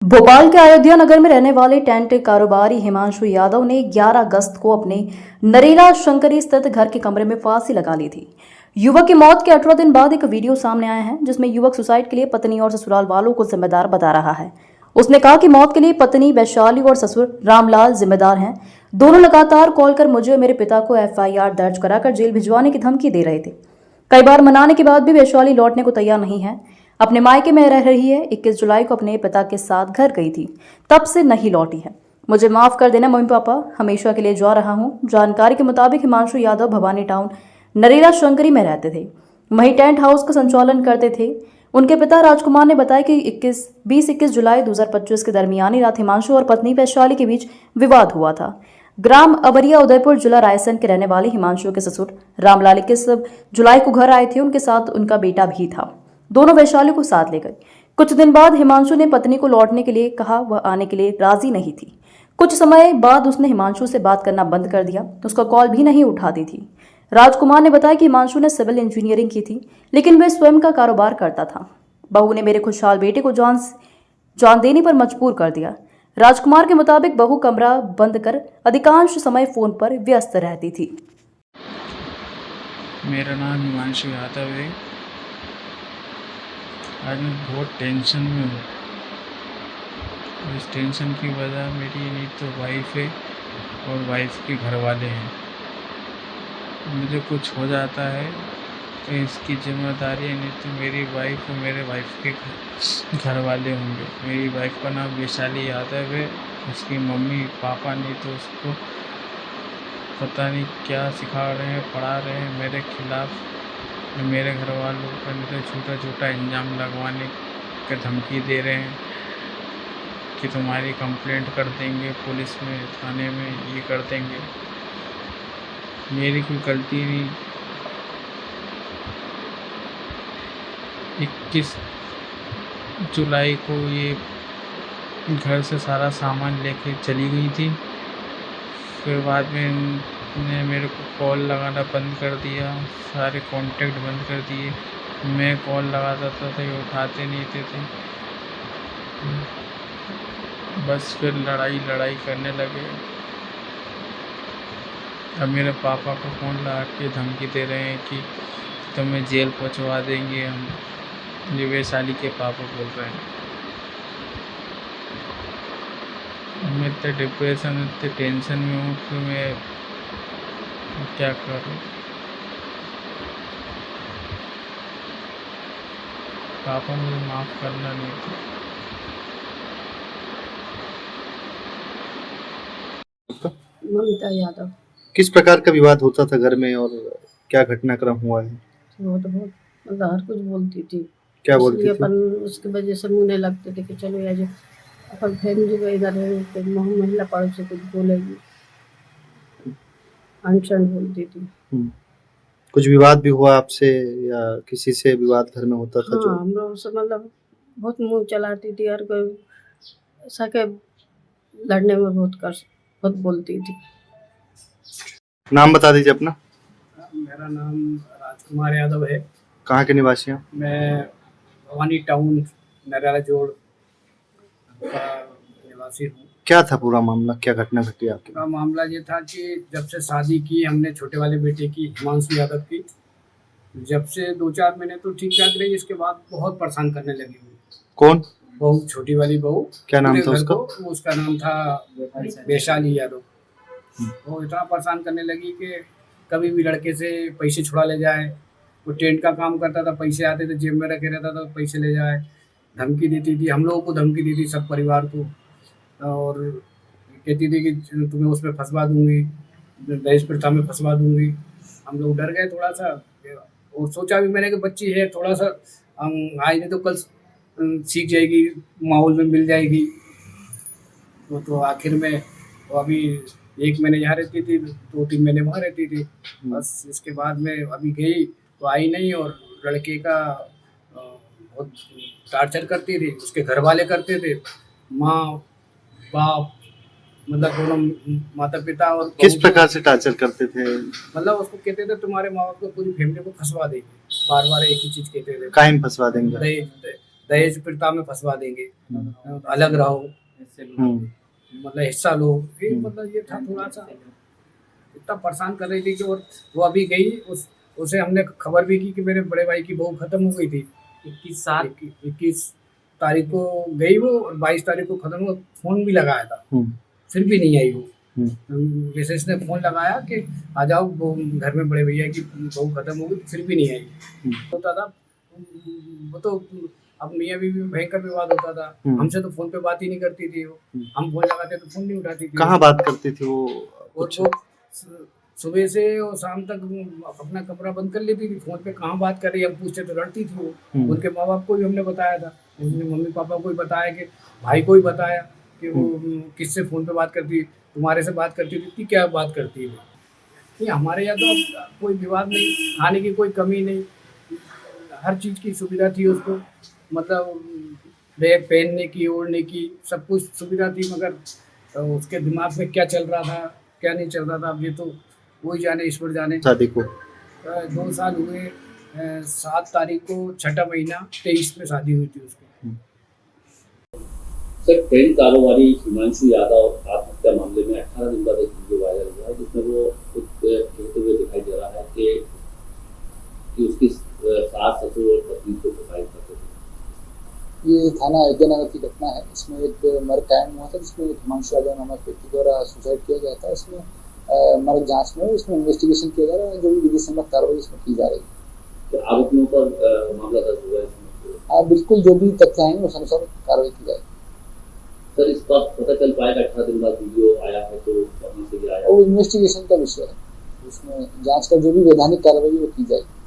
भोपाल के अयोध्या नगर में रहने वाले टेंट कारोबारी हिमांशु यादव ने 11 अगस्त को अपने नरेला शंकरी स्थित घर के कमरे में फांसी लगा ली थी। युवक की मौत के 18 दिन बाद एक वीडियो सामने आया है जिसमें युवक सुसाइड के लिए पत्नी और ससुराल वालों को जिम्मेदार बता रहा है। उसने कहा कि मौत के लिए पत्नी वैशाली और ससुर रामलाल जिम्मेदार हैं। दोनों लगातार कॉल कर मुझे और मेरे पिता को FIR दर्ज कराकर जेल भिजवाने की धमकी दे रहे थे। कई बार मनाने के बाद भी वैशाली लौटने को तैयार नहीं है। अपने मायके में रह रही है। 21 जुलाई को अपने पिता के साथ घर गई थी, तब से नहीं लौटी है। मुझे माफ कर देना मम्मी पापा, हमेशा के लिए जा रहा हूँ। जानकारी के मुताबिक हिमांशु यादव भवानी टाउन नरेला शंकरी में रहते थे, वहीं टेंट हाउस का संचालन करते थे। उनके पिता राजकुमार ने बताया कि 20-21 जुलाई 2025 के दरमियानी रात हिमांशु और पत्नी वैशाली के बीच विवाद हुआ था। ग्राम अबरिया उदयपुर जिला रायसेन के रहने वाले हिमांशु के ससुर रामलाल 21 जुलाई को घर आए थे। उनके साथ उनका बेटा भी था। दोनों वैशाली को साथ ले गए। कुछ दिन बाद हिमांशु ने पत्नी को लौटने के लिए कहा, वह आने के लिए राजी नहीं थी। कुछ समय बाद उसने हिमांशु से बात करना बंद कर दिया, उसका कॉल भी नहीं उठाती थी। राजकुमार ने बताया कि हिमांशु ने सिविल इंजीनियरिंग की थी, लेकिन वह स्वयं का कारोबार करता था। बहू ने मेरे खुशहाल बेटे को जान देने पर मजबूर कर दिया। राजकुमार के मुताबिक बहू कमरा बंद कर अधिकांश समय फोन पर व्यस्त रहती थी। मेरा नाम हिमांशु यादव है। आज मैं बहुत टेंशन में हूँ। इस टेंशन की वजह मेरी नहीं तो वाइफ है और वाइफ के घर वाले हैं। मुझे कुछ हो जाता है तो इसकी जिम्मेदारी नहीं तो मेरी वाइफ और मेरे वाइफ के घर वाले होंगे। मेरी वाइफ का नाम वैशाली यादव है। उसकी मम्मी पापा नहीं तो उसको पता नहीं क्या सिखा रहे हैं, पढ़ा रहे हैं मेरे खिलाफ। मेरे घर वालों पर मेरे छोटा छोटा इल्ज़ाम लगवाने की धमकी दे रहे हैं कि तुम्हारी कंप्लेंट कर देंगे पुलिस में, थाने में, ये कर देंगे। मेरी कोई गलती नहीं। 21 जुलाई को ये घर से सारा सामान लेके चली गई थी। फिर बाद में ने मेरे को कॉल लगाना बंद कर दिया, सारे कांटेक्ट बंद कर दिए। मैं कॉल लगाता था तो ये उठाते नहीं थे। बस फिर लड़ाई करने लगे। अब मेरे पापा को फ़ोन लगा के धमकी दे रहे हैं कि तुम्हें जेल पहुंचवा देंगे हम। ये वैशाली के पापा बोल रहे हैं। मैं इतने डिप्रेशन, इतने टेंशन में हूँ कि मैं क्या करूँ। पापा मुझे माफ़ करना नहीं था। ममता यादव। किस प्रकार का विवाद होता था घर में और क्या घटनाक्रम हुआ है? वो तो बहुत मतलब हर कुछ बोलती थी। क्या बोलती थी? अपन उसकी वजह से मुँह नहीं लगते थे कि चलो यार अपन फैमिली में इधर है तो महिला पड़ोसी कुछ बोलेगी, अनशन बोलती थी। कुछ विवाद भी हुआ आपसे या किसी से विवाद घर में होता था? हाँ, हम लोग से मतलब बहुत मुँह चलाती थी और कोई ऐसा के लड़ने में बहुत बोलती थी। नाम बता दीजिए अपना। मेरा नाम राजकुमार यादव है। कहाँ के निवासी हैं? मैं भवानी टाउन नरेला जोड़ का निवासी हूँ। क्या था पूरा मामला, क्या घटना घटी आपके? का मामला ये था कि जब से शादी की हमने छोटे वाले बेटे की, हिमांशु यादव की, जब से 2-4 महीने तो ठीक ठाक रही। इसके बाद बहुत परेशान करने लगी। कौन? बहू, छोटी वाली बहू। क्या नाम था उसका? उसका नाम था वैशाली यादव। वो इतना परेशान करने लगी कि कभी भी लड़के से पैसे छुड़ा ले जाए। वो टेंट का काम करता था, पैसे आते थे जेब में रखे रहता था, पैसे ले जाए। धमकी देती थी, हम लोगों को धमकी दी थी, सब परिवार को। और कहती थी कि तुम्हें उसमें फंसवा दूंगी, दहेज प्रथा में फंसवा दूंगी। हम लोग डर गए थोड़ा सा और सोचा भी मैंने कि बच्ची है, थोड़ा सा हम आज नहीं तो कल सीख जाएगी, माहौल में मिल जाएगी। तो आखिर में वो अभी 1 महीने यहाँ रहती थी, 2-3 महीने वहाँ रहती थी। बस इसके बाद में अभी गई तो आई नहीं। और लड़के का बहुत टार्चर करती थी, उसके घर वाले करते थे, माँ बाप मतलब दोनों माता पिता। और किस प्रकार से टार्चर करते थे? मतलब उसको कहते थे तुम्हारे माँ बाप को पूरी फैमिली को फंसवा देंगे। बार बार एक ही चीज कहते थे, काहे में फंसवा देंगे? दहेज प्रथा में फंसवा देंगे, अलग रहो, मतलब हिस्सा लो, ये मतलब ये था थोड़ा सा इतना परेशान कर रही थी कि और वो अभी गई, उसे हमने खबर भी की कि मेरे बड़े भाई की बहू खत्म हो गई थी 21 तारीख को गई वो और 22 तारीख को खत्म हुआ। फोन भी लगाया था, फिर भी नहीं आई वो। विशेष ने फोन लगाया कि आ जाओ, वो घर में बड़े भैया की बहू खत्म हो गई, फिर भी नहीं आई। होता था वो तो अब मियाँ बीवी में भयंकर विवाद होता था। हमसे तो फोन पे बात ही नहीं करती थी वो, हम फोन लगाते तो फोन नहीं उठाती थी। कहाँ बात करती थी वो? और वो सुबह से और शाम तक अपना कमरा बंद कर लेती थी, फोन पे कहाँ बात कर रही है, हम पूछते तो लड़ती थी वो। उनके माँ बाप को भी हमने बताया था, उन्होंने मम्मी पापा को भी बताया, कि भाई को भी बताया कि वो किससे फोन पे बात करती, तुम्हारे से बात करती थी, क्या बात करती है। नहीं, हमारे यहाँ तो अब कोई विवाद नहीं, खाने की कोई कमी नहीं, हर चीज़ की सुविधा थी उसको, मतलब बैग पहनने की, ओढ़ने की, सब कुछ सुविधा थी। मगर उसके दिमाग में क्या चल रहा था, क्या नहीं चल रहा था, अब ये तो वही जाने, ईश्वर जाने। शादी को 2 साल हुए, 7 तारीख को 6ठा महीना 23 में शादी हुई थी उसकी। सर, ट्रेन कारोबारी हिमांशु यादव आत्महत्या मामले में 18 दिन बाद एक वीडियो वायरल हुआ है, जिसमें वो खुद कहते हुए दिखाई दे रहा है कि उसकी सास, ससुर और पत्नी को प्रताड़ित करते थे। ये थाना अयोध्या नगर की घटना है। इसमें एक मर्ग कायम हुआ था, जिसमें हिमांशु यादव नामक व्यक्ति द्वारा सुसाइड किया गया था। इसमें मर्ग जांच में इसमें इन्वेस्टिगेशन किया जा रहा है, जो भी विधि सम्मत कार्रवाई इसमें की जा रही है। तो आरोपियों पर मामला दर्ज हुआ है? हाँ, बिल्कुल, जो भी तथ्य आएंगे उस अनुसार कार्रवाई की जाएगी। सर, इस बात पता चल पाएगा 18 दिन बाद वीडियो आया है तो कहाँ से आया? वो इन्वेस्टिगेशन का विषय है, उसमें जांच का जो भी वैधानिक कार्रवाई वो की जाएगी।